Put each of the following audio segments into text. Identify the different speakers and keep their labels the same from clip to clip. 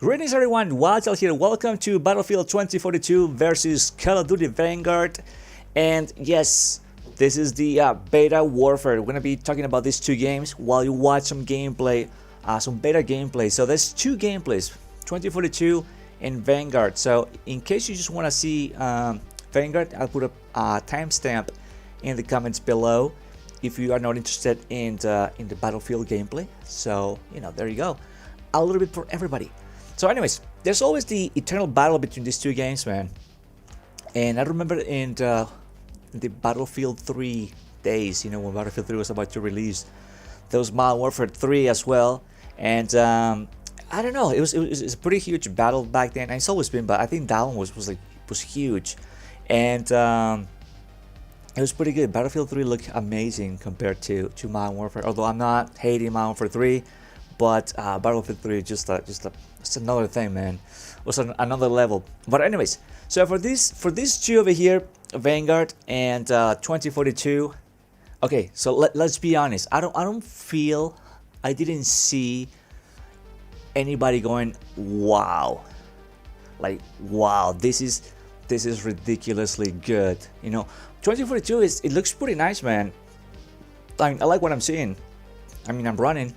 Speaker 1: Greetings everyone, Wildtail here. Welcome to Battlefield 2042 versus Call of Duty Vanguard. And yes, this is the beta warfare. We're gonna be talking about these two games while you watch some gameplay, some beta gameplay. So there's two gameplays, 2042 and Vanguard. So in case you just want to see Vanguard, I'll put a timestamp in the comments below if you are not interested in the Battlefield gameplay. So there you go, a little bit for everybody. So anyways, there's always the eternal battle between these two games, man. And I remember in the Battlefield 3 days, when Battlefield 3 was about to release, there was Modern Warfare 3 as well. And I don't know, it was a pretty huge battle back then. And it's always been, but I think that one was huge. And it was pretty good. Battlefield 3 looked amazing compared to Modern Warfare. Although I'm not hating Modern Warfare 3, but Battlefield 3 is just another thing, man. It was another level. But anyways, so for these two over here, Vanguard and 2042. Okay, so let's be honest. I didn't see anybody going, wow, like wow, this is ridiculously good. 2042 it looks pretty nice, man. I like what I'm seeing. I mean, I'm running,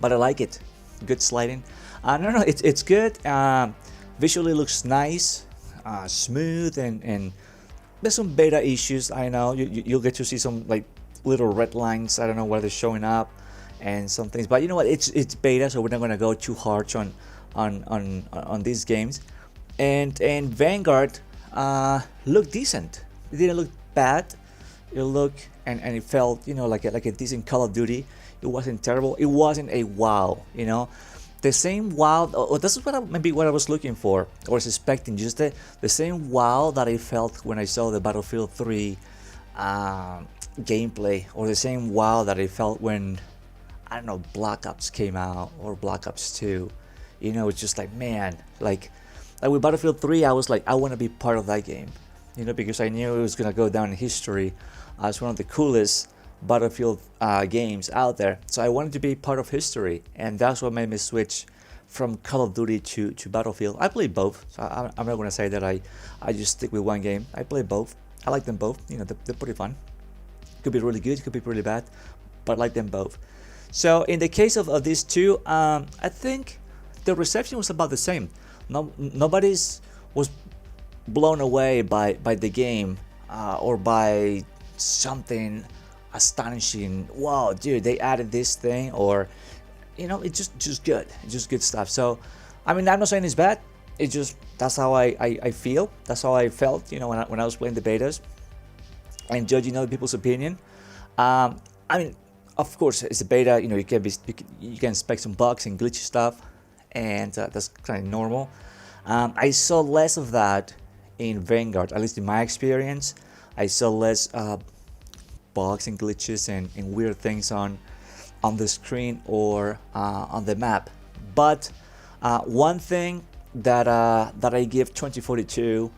Speaker 1: but I like it. Good sliding. No, it's good. Visually looks nice, smooth, and there's some beta issues. I know you'll get to see some like little red lines. I don't know where they're showing up, and some things. But you know what? It's beta, so we're not gonna go too hard on these games. And Vanguard looked decent. It didn't look bad. It looked and it felt like a decent Call of Duty. It wasn't terrible. It wasn't a wow. The same wow. Oh, this is maybe what I was looking for or was expecting. Just the same wow that I felt when I saw the Battlefield 3 gameplay, or the same wow that I felt when Black Ops came out or Black Ops 2. It's just like, man, like with Battlefield 3, I was like, I want to be part of that game. Because I knew it was gonna go down in history as one of the coolest Battlefield games out there. So I wanted to be part of history, and that's what made me switch from Call of Duty to Battlefield. I played both, so I'm not gonna say that I just stick with one game. I play both. I like them both. They're pretty fun. Could be really good, could be really bad, but I like them both. So in the case of these two, I think the reception was about the same. Nobody's was blown away by the game or by something astonishing. Wow, dude, they added this thing, or it's just good. It's just good stuff. So I mean, I'm not saying it's bad. It's just that's how I feel. That's how I felt when I was playing the betas and judging other people's opinion. I mean, of course it's a beta. You can expect some bugs and glitchy stuff, and that's kind of normal. I saw less of that in Vanguard, at least in my experience. I saw less bugs and glitches and weird things on the screen or on the map. But one thing that I give 2042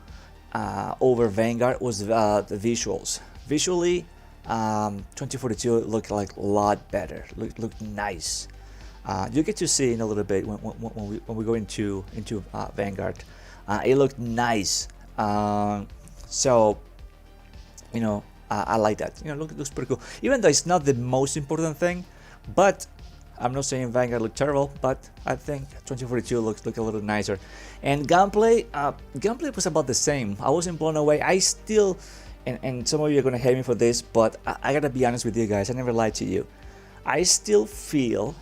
Speaker 1: over Vanguard was the visuals. Visually, 2042 looked like a lot better. Looked nice. You get to see in a little bit when we go into Vanguard. It looked nice. So I like that. Looks pretty cool. Even though it's not the most important thing, but I'm not saying Vanguard looked terrible, but I think 2042 look a little nicer. And gameplay was about the same. I wasn't blown away. I still, and some of you are gonna hate me for this, but I gotta be honest with you guys. I never lied to you. I still feel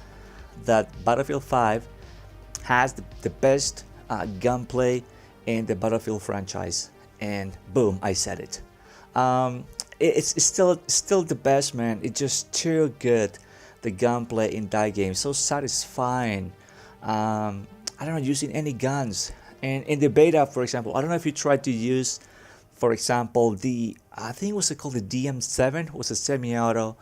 Speaker 1: that Battlefield 5 has the best gunplay in the Battlefield franchise, and boom, I said it. It's still the best, man. It's just too good. The gunplay in that game, so satisfying. I don't know, using any guns. And in the beta, for example, I don't know if you tried to use, for example, I think it was called the DM7. It was a semi-auto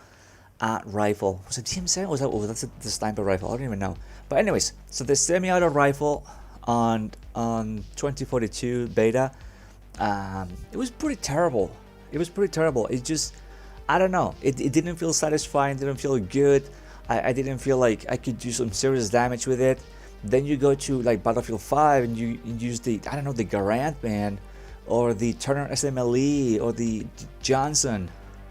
Speaker 1: rifle. Was it DM7? That's the sniper rifle. I don't even know. But anyways, so the semi-auto rifle on 2042 beta, it was pretty terrible. It just, I don't know, it didn't feel satisfying, didn't feel good. I didn't feel like I could do some serious damage with it. Then you go to like Battlefield 5 and you use the, I don't know, the Garand, man, or the Turner SMLE, or the Johnson,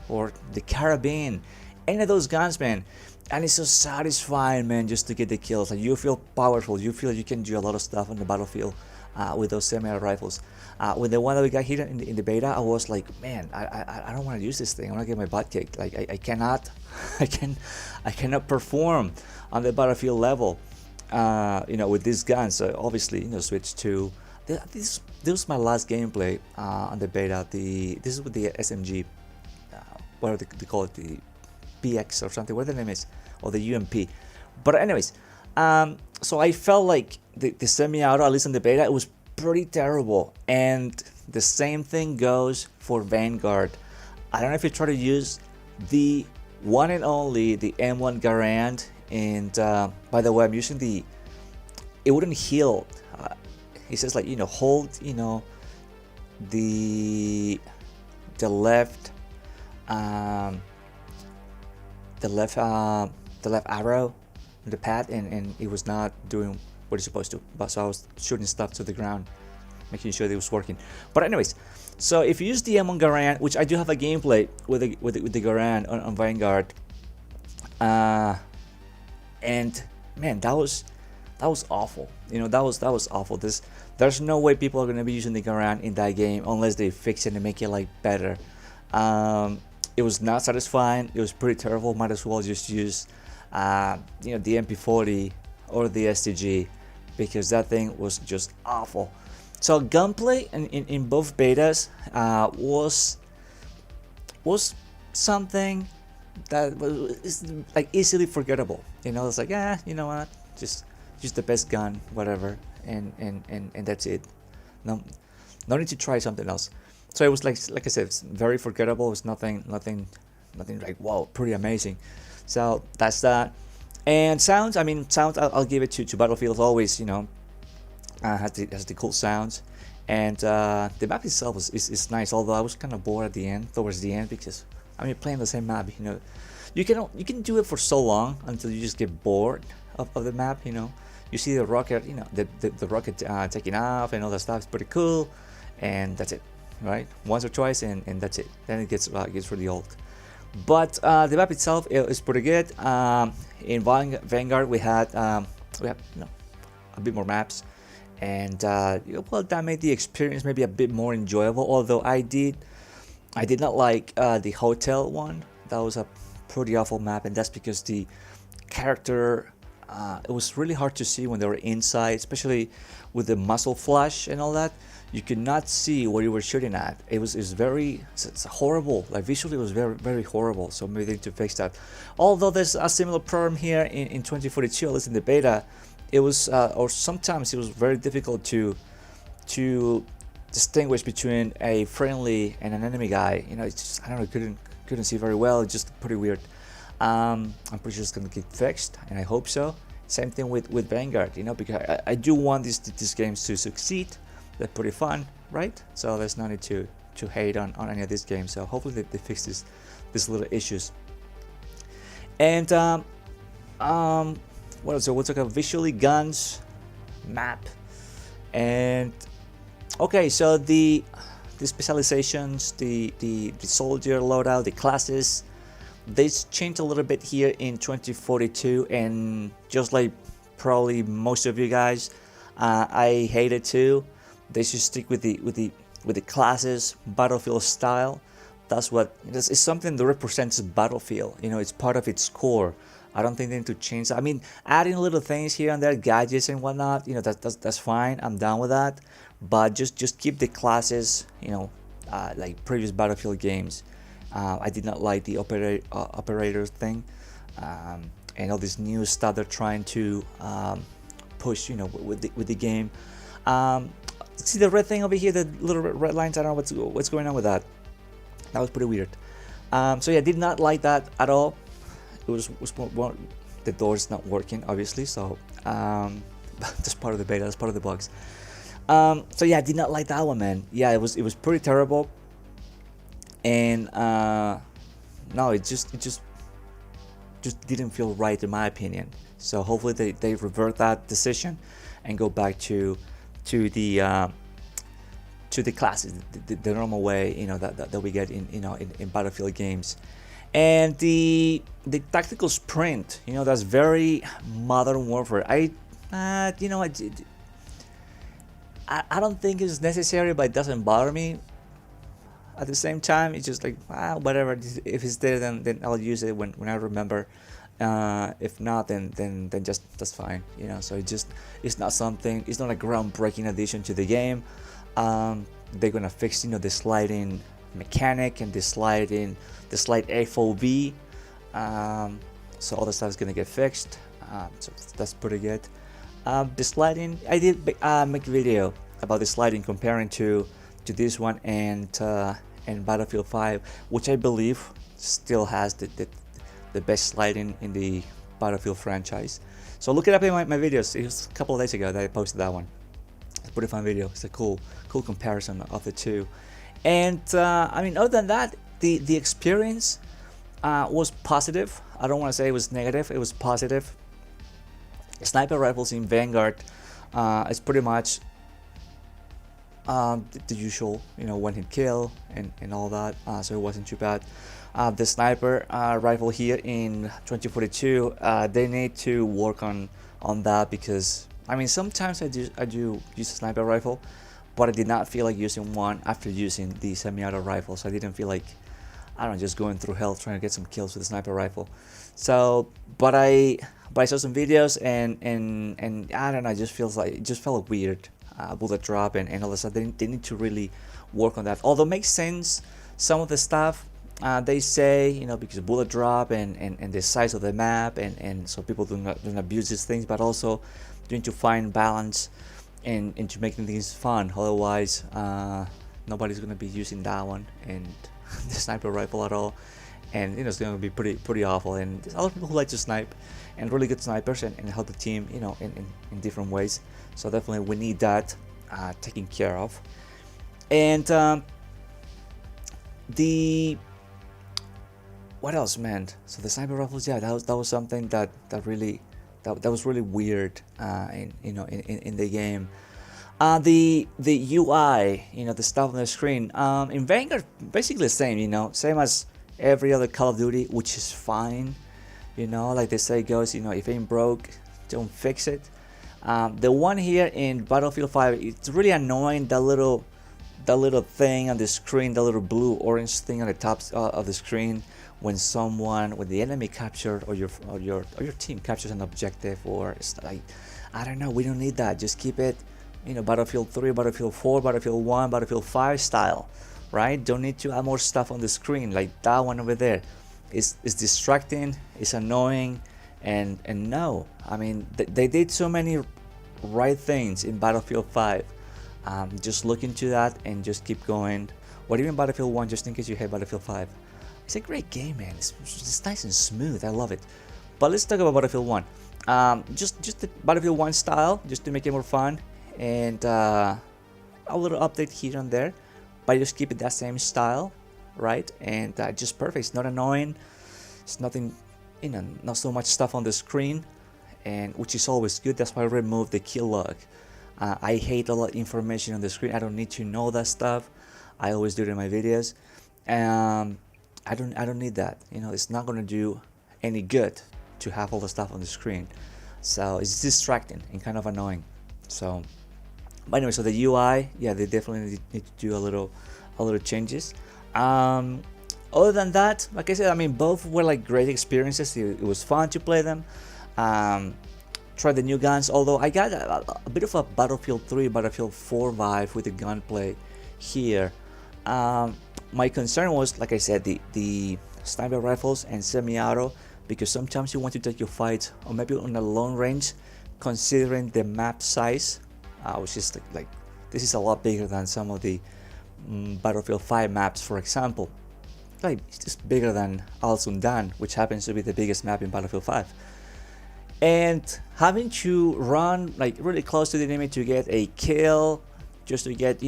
Speaker 1: or the Carabine, any of those guns, man. And it's so satisfying, man, just to get the kills. Like, you feel powerful, you feel you can do a lot of stuff on the battlefield with those semi-auto rifles. With the one that we got here in the beta, I was like, man, I don't want to use this thing. I want to get my butt kicked. Like, I cannot, I cannot perform on the battlefield level, with this gun. So obviously, switch to this was my last gameplay on the beta. This is with the SMG, what do they call it, the PX or something, what the name is, or the UMP. But anyways, so I felt like the semi-auto, at least in the beta, it was pretty terrible. And the same thing goes for Vanguard. I don't know if you try to use the one and only, the M1 Garand, and by the way, I'm using it wouldn't heal. It says like, hold, the left, the left arrow on the pad, and it was not doing what it's supposed to. But so I was shooting stuff to the ground, making sure that it was working. But anyways, so if you use the M1 Garand, which I do have a gameplay with the Garand on Vanguard, and man, that was awful. That was awful. There's no way people are gonna be using the Garand in that game unless they fix it and make it like better. It was not satisfying. It was pretty terrible. Might as well just use the MP40 or the STG, because that thing was just awful. So gunplay in both betas was something that was like easily forgettable. It's like, you know what, just the best gun, whatever, and that's it. No need to try something else. So it was like I said, it's very forgettable. It was nothing like, wow, pretty amazing. So that's that. And sounds, I'll give it to Battlefield. Always, has the cool sounds, and the map itself is nice. Although I was kind of bored towards the end, because playing the same map, you can do it for so long until you just get bored of the map. You see the rocket, the rocket taking off and all that stuff. It's pretty cool, and that's it. Right, once or twice, and that's it. Then it gets really old. But the map itself is pretty good. In Vanguard, we have a bit more maps, and that made the experience maybe a bit more enjoyable. Although I did not like the hotel one. That was a pretty awful map, and that's because the character, it was really hard to see when they were inside, especially with the muzzle flash and all that. You could not see what you were shooting at. It's horrible. Like, visually it was very, very horrible. So maybe they need to fix that. Although there's a similar problem here in 2042, at least in the beta, it was or sometimes it was very difficult to distinguish between a friendly and an enemy guy. It's just, I don't know, couldn't see very well. It's just pretty weird. I'm pretty sure it's gonna get fixed, and I hope so. Same thing with Vanguard, because I do want these games to succeed. They're pretty fun, right? So there's no need to hate on any of these games. So hopefully they fix these little issues. And what else? So we'll talk about visually, guns, map, and okay. So the specializations, the soldier loadout, the classes, they changed a little bit here in 2042, and just like probably most of you guys, I hate it too. They should stick with the classes, Battlefield style. That's what it's something that represents Battlefield. It's part of its core. I don't think they need to change that. Adding little things here and there, gadgets and whatnot, that's fine. I'm down with that. But just keep the classes, like previous Battlefield games. I did not like the operator thing, and all this new stuff they're trying to push, with the game. See the red thing over here, the little red lines. I don't know what's going on with that. That was pretty weird. So yeah, did not like that at all. It was more, the door's not working, obviously. So that's part of the beta. That's part of the bugs. So yeah, I did not like that one, man. Yeah, it was pretty terrible. And no, it just didn't feel right in my opinion. So hopefully they revert that decision and go back to the classes, the normal way, that we get in Battlefield games. And the tactical sprint, that's very Modern Warfare. I don't think it's necessary, but it doesn't bother me. At the same time, it's just like, whatever. If it's there, then I'll use it when I remember. If not, then just that's fine. So it's not something. It's not a groundbreaking addition to the game. They're gonna fix the sliding mechanic and the slide FOV. So all the stuff is gonna get fixed. So that's pretty good. The sliding, I did make a video about the sliding comparing to this one and Battlefield 5, which I believe still has the best sliding in the Battlefield franchise. So look it up in my videos. It was a couple of days ago that I posted that one. It's a pretty fun video. It's a cool comparison of the two. And other than that, the experience was positive. I don't want to say it was negative. It was positive. Sniper rifles in Vanguard is pretty much the usual, one hit kill and all that. So it wasn't too bad. The sniper rifle here in 2042, they need to work on that, because sometimes I do use a sniper rifle, but I did not feel like using one after using the semi-auto rifle. So I didn't feel like, just going through hell trying to get some kills with a sniper rifle. So, but I saw some videos and I don't know, it just felt weird. Bullet drop and all of a sudden they need to really work on that. Although it makes sense, some of the stuff they say, because of bullet drop and the size of the map and so people don't abuse these things, but also you need to find balance and to making things fun. Otherwise, nobody's gonna be using that one and the sniper rifle at all, and it's gonna be pretty awful. And there's other people who like to snipe and really good snipers and help the team, in different ways. So definitely we need that taken care of. And what else, man? So the sniper rifles, yeah, that was something that was really weird in the game. The UI, the stuff on the screen, in Vanguard, basically the same, same as every other Call of Duty, which is fine. Like they say goes, if it ain't broke, don't fix it. The one here in Battlefield 5, it's really annoying, that little thing on the screen, the little blue orange thing on the top of the screen when the enemy captured or your team captures an objective, or it's like, I don't know, we don't need that. Just keep it, Battlefield 3, Battlefield 4, Battlefield 1, Battlefield 5 style, right? Don't need to add more stuff on the screen like that one over there. It's distracting, it's annoying, and no, they did so many right things in Battlefield 5. Just look into that and just keep going. Or even Battlefield 1, just in case you hate Battlefield 5. It's a great game, man. It's nice and smooth. I love it. But let's talk about Battlefield 1. Just the Battlefield 1 style, just to make it more fun, and a little update here and there, but just keep it that same style, right? And just perfect. It's not annoying. It's nothing, not so much stuff on the screen, and which is always good. That's why I removed the kill log. I hate a lot of information on the screen. I don't need to know that stuff. I always do it in my videos. I don't need that. It's not gonna do any good to have all the stuff on the screen. So it's distracting and kind of annoying. So, but anyway, so the UI, yeah, they definitely need to do a little changes. Other than that, like I said, both were like great experiences. It was fun to play them. Try the new guns, although I got a bit of a Battlefield 3, Battlefield 4 vibe with the gunplay here. My concern was, like I said, the sniper rifles and semi-auto, because sometimes you want to take your fight, or maybe on a long range, considering the map size, which is like this is a lot bigger than some of the Battlefield 5 maps, for example. Like, it's just bigger than Al Sundan, which happens to be the biggest map in Battlefield 5. And having to run like really close to the enemy to get a kill, just to get,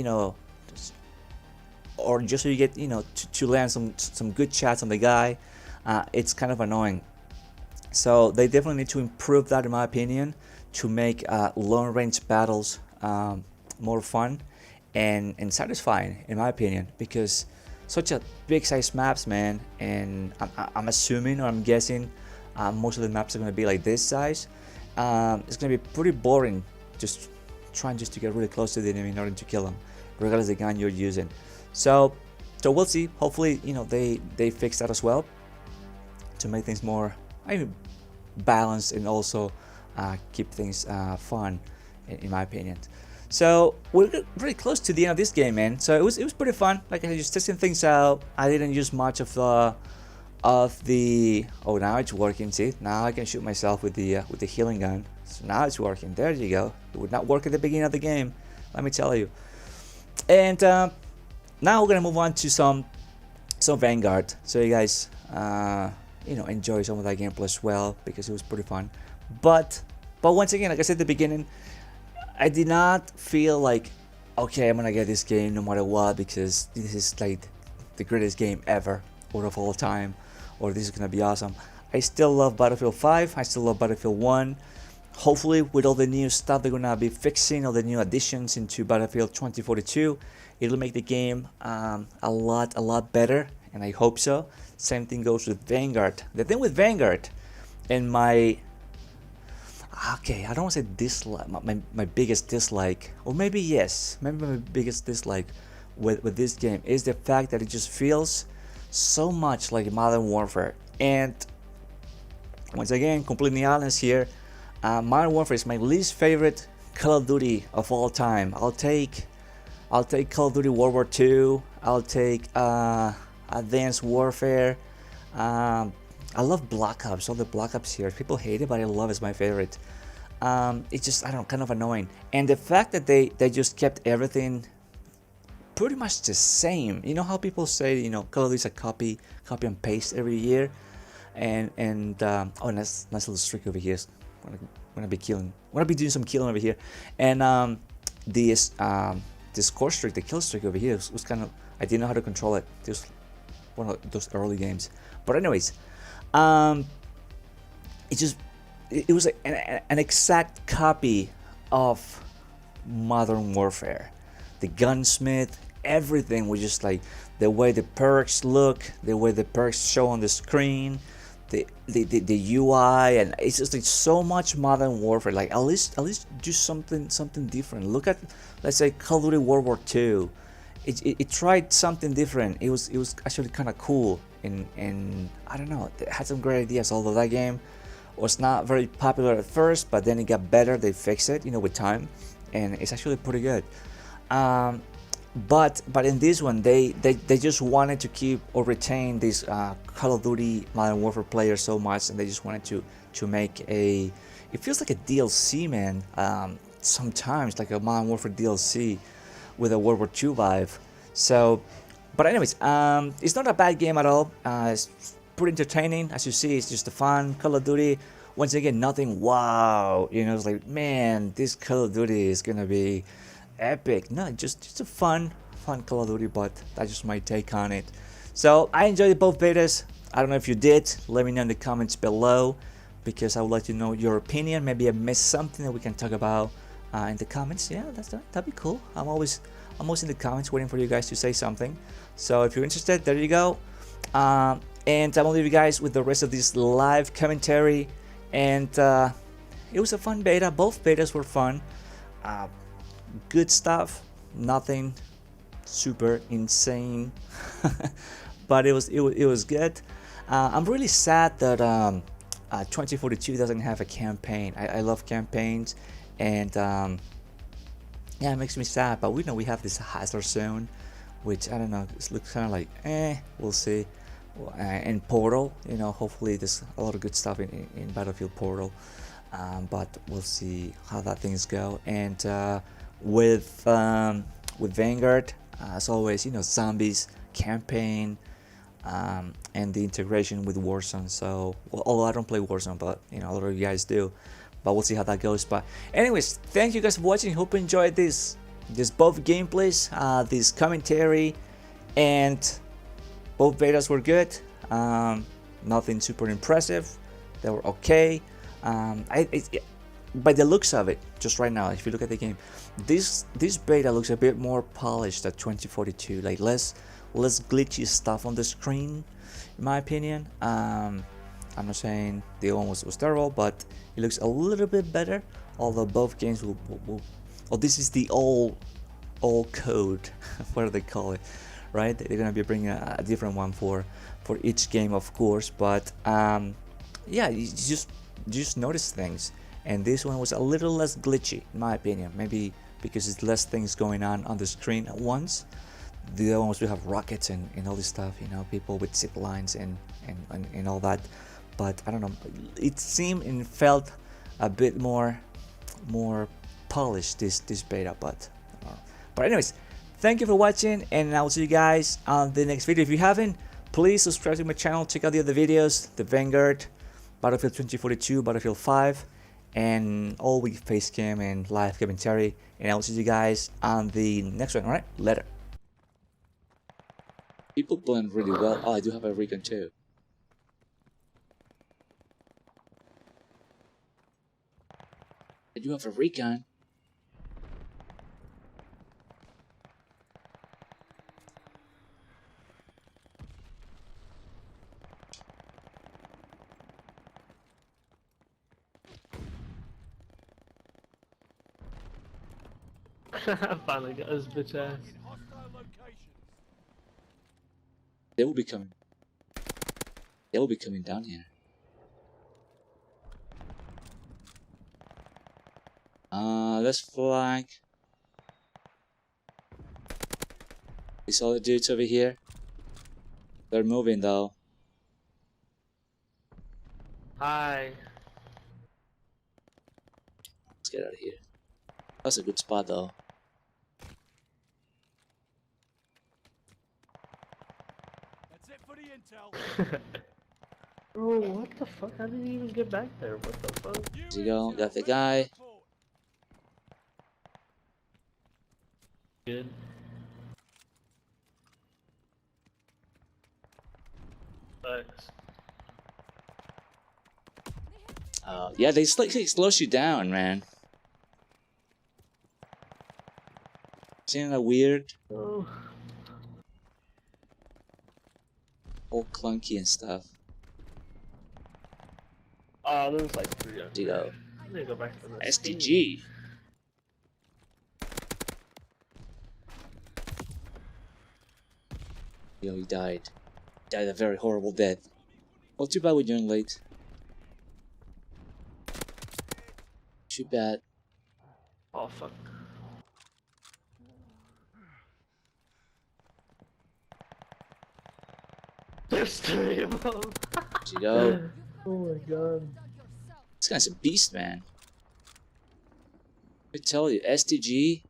Speaker 1: or just so you get, to land some good shots on the guy, it's kind of annoying. So they definitely need to improve that, in my opinion, to make long range battles more fun and satisfying, in my opinion, because such a big size maps, man. And I'm assuming, or I'm guessing, most of the maps are going to be like this size. It's going to be pretty boring just trying just to get really close to the enemy in order to kill them, regardless of the gun you're using. So we'll see. Hopefully, they fix that as well to make things more balanced and also keep things fun, in my opinion. So we're really close to the end of this game, man. So it was pretty fun. Like, I was just testing things out. I didn't use much of the oh, now it's working. See, now I can shoot myself with the healing gun. So now it's working. There you go. It would not work at the beginning of the game, let me tell you. And now we're gonna move on to some Vanguard, so you guys enjoy some of that gameplay as well, because it was pretty fun. But once again, like I said at the beginning, I did not feel like, okay, I'm gonna get this game no matter what, because this is like the greatest game ever, or of all time, or this is gonna be awesome. I still love Battlefield 5. I still love Battlefield 1. Hopefully, with all the new stuff they're gonna be fixing, all the new additions into Battlefield 2042, it'll make the game a lot better, and I hope so. Same thing goes with Vanguard. The thing with Vanguard, and I don't want to say dislike, my biggest dislike, or maybe yes, maybe my biggest dislike with this game is the fact that it just feels so much like Modern Warfare. And once again, completely honest here, Modern Warfare is my least favorite Call of Duty of all time. I'll take Call of Duty World War II. I'll take Advanced Warfare. I love Black Ops, all the Black Ops here. People hate it, but I love it. It's my favorite. It's just, I don't know, kind of annoying. And the fact that they just kept everything pretty much the same. You know how people say, Call of Duty is a copy and paste every year? And oh, nice little streak over here. I'm gonna be doing some killing over here. And this score streak, the kill streak over here was kind of, I didn't know how to control it. It was one of those early games. But anyways, it was an exact copy of Modern Warfare. The gunsmith, everything was just like the way the perks look, the way the perks show on the screen, the UI, and it's just like so much Modern Warfare. Like, at least do something different. Look at, let's say, Call of Duty World War II. It tried something different. It was actually kind of cool, and I don't know, it had some great ideas. Although that game was not very popular at first, but then it got better. They fixed it, with time, and it's actually pretty good. But in this one, they just wanted to keep or retain this Call of Duty Modern Warfare players so much, and they just wanted to make it feels like a DLC, man. Sometimes like a Modern Warfare DLC with a World War II vibe. So, but anyways, it's not a bad game at all. It's pretty entertaining, as you see. It's just a fun Call of Duty. Once again, nothing wow. It's like, man, this Call of Duty is gonna be epic. No, just a fun Call of Duty, but that's just my take on it. So I enjoyed both betas. I don't know if you did. Let me know in the comments below, because I would like to know your opinion. Maybe I missed something that we can talk about in the comments. Yeah, that'd be cool. I'm always in the comments waiting for you guys to say something. So if you're interested, there you go. And I'm gonna leave you guys with the rest of this live commentary. And it was a fun beta. Both betas were fun. Good stuff. Nothing super insane, but it was good. I'm really sad that 2042 doesn't have a campaign. I love campaigns, and yeah, it makes me sad. But we have this hazard zone, which I don't know. It looks kind of like we'll see. And Portal, hopefully there's a lot of good stuff in Battlefield Portal, but we'll see how that things go. And with Vanguard, as always, zombies, campaign, and the integration with Warzone. So, although I don't play Warzone, but a lot of you guys do. But we'll see how that goes. But anyways, thank you guys for watching. Hope you enjoyed this both gameplays, this commentary, and both betas were good. Nothing super impressive, They were okay. By the looks of it, just right now, if you look at the game, this beta looks a bit more polished than 2042. Like less glitchy stuff on the screen, in my opinion. I'm not saying the old one was terrible, but it looks a little bit better. Although both games will oh, this is the old code. What do they call it? Right? They're gonna be bringing a different one for each game, of course. But yeah, you just notice things. And this one was a little less glitchy, in my opinion. Maybe because it's less things going on the screen at once. The other ones will have rockets and all this stuff, you know, people with zip lines and all that. But I don't know, it seemed and felt a bit more polished, this beta. But anyways, thank you for watching, and I'll see you guys on the next video. If you haven't, please subscribe to my channel, check out the other videos, the Vanguard, Battlefield 2042, Battlefield 5, and all with face cam and live commentary. And I'll see you guys on the next one. Alright, later. People blend really well. Oh, I do have a recon too. I do have a recon.
Speaker 2: I finally got his bitch ass.
Speaker 1: They will be coming. They will be coming down here. Let's flank. You saw the dudes over here? They're moving though.
Speaker 2: Hi.
Speaker 1: Let's get out of here. That's a good spot though.
Speaker 3: That's it for the intel.
Speaker 2: Bro, what the fuck? How did he even get back there? What the fuck?
Speaker 1: There you go. Got the guy.
Speaker 2: Good. Thanks.
Speaker 1: Yeah, they slows you down, man. Isn't that weird?
Speaker 2: Oh.
Speaker 1: All clunky and stuff.
Speaker 2: Oh, there's like 3 on
Speaker 1: You go.
Speaker 2: I need to go back to the
Speaker 1: STG. Yo, he died. Died a very horrible death. Well, too bad we joined late. Too bad.
Speaker 2: Oh fuck. There's 3 of them.
Speaker 1: There you go.
Speaker 2: Oh my god.
Speaker 1: This guy's a beast, man. I tell you, STG.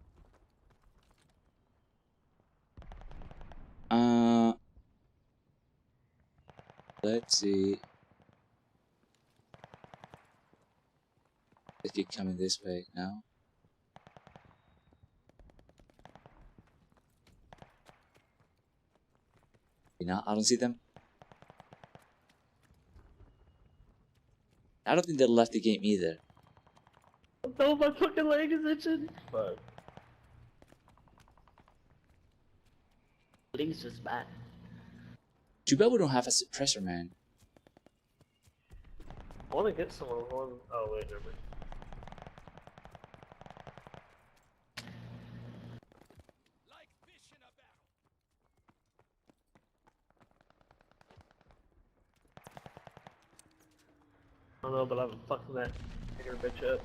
Speaker 1: Let's see. They keep coming this way now. You know, I don't see them. I don't think they left the game either.
Speaker 2: No, my fucking leg is itching. Fuck. Please just back.
Speaker 1: Too bad we don't have a suppressor, man.
Speaker 2: I wanna get someone on. Oh wait, never mind.
Speaker 3: Like fish in a barrel.
Speaker 2: I don't know, but I'm fucking that nigger bitch up.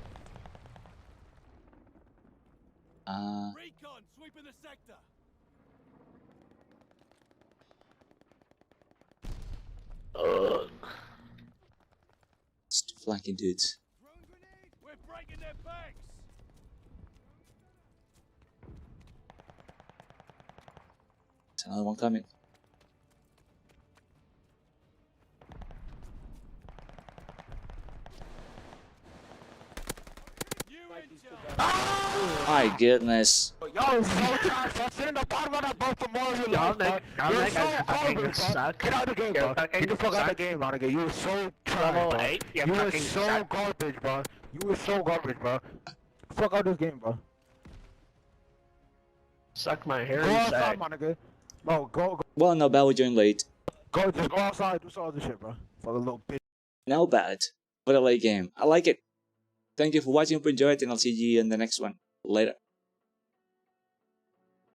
Speaker 3: Recon sweeping the sector.
Speaker 1: Just flanking dudes.
Speaker 3: Drone grenade. We're breaking their backs.
Speaker 1: There's another one coming.
Speaker 3: New intel.
Speaker 1: My goodness.
Speaker 4: Yo, so trash, bro. Sit in the bottom of that boat for more of your life, bro. You're so garbage, bro. Get out of the game, bro. Get the fuck out of the game, my nigga. You're so trash.
Speaker 2: level
Speaker 4: bro.
Speaker 2: 8, you
Speaker 4: You were
Speaker 2: fucking
Speaker 4: so
Speaker 2: suck.
Speaker 4: garbage, bro. You were so garbage, bro. Fuck out this game, bro.
Speaker 2: Suck my
Speaker 4: Go
Speaker 2: hairy
Speaker 4: outside,
Speaker 2: sack.
Speaker 4: my nigga. Bro, go,
Speaker 1: Well, not bad we joined late.
Speaker 4: just go outside, do some other shit, bro. Fuck a little bitch.
Speaker 1: Not bad. But a late game. I like it. Thank you for watching. Hope you enjoyed, and I'll see you in the next one. Later.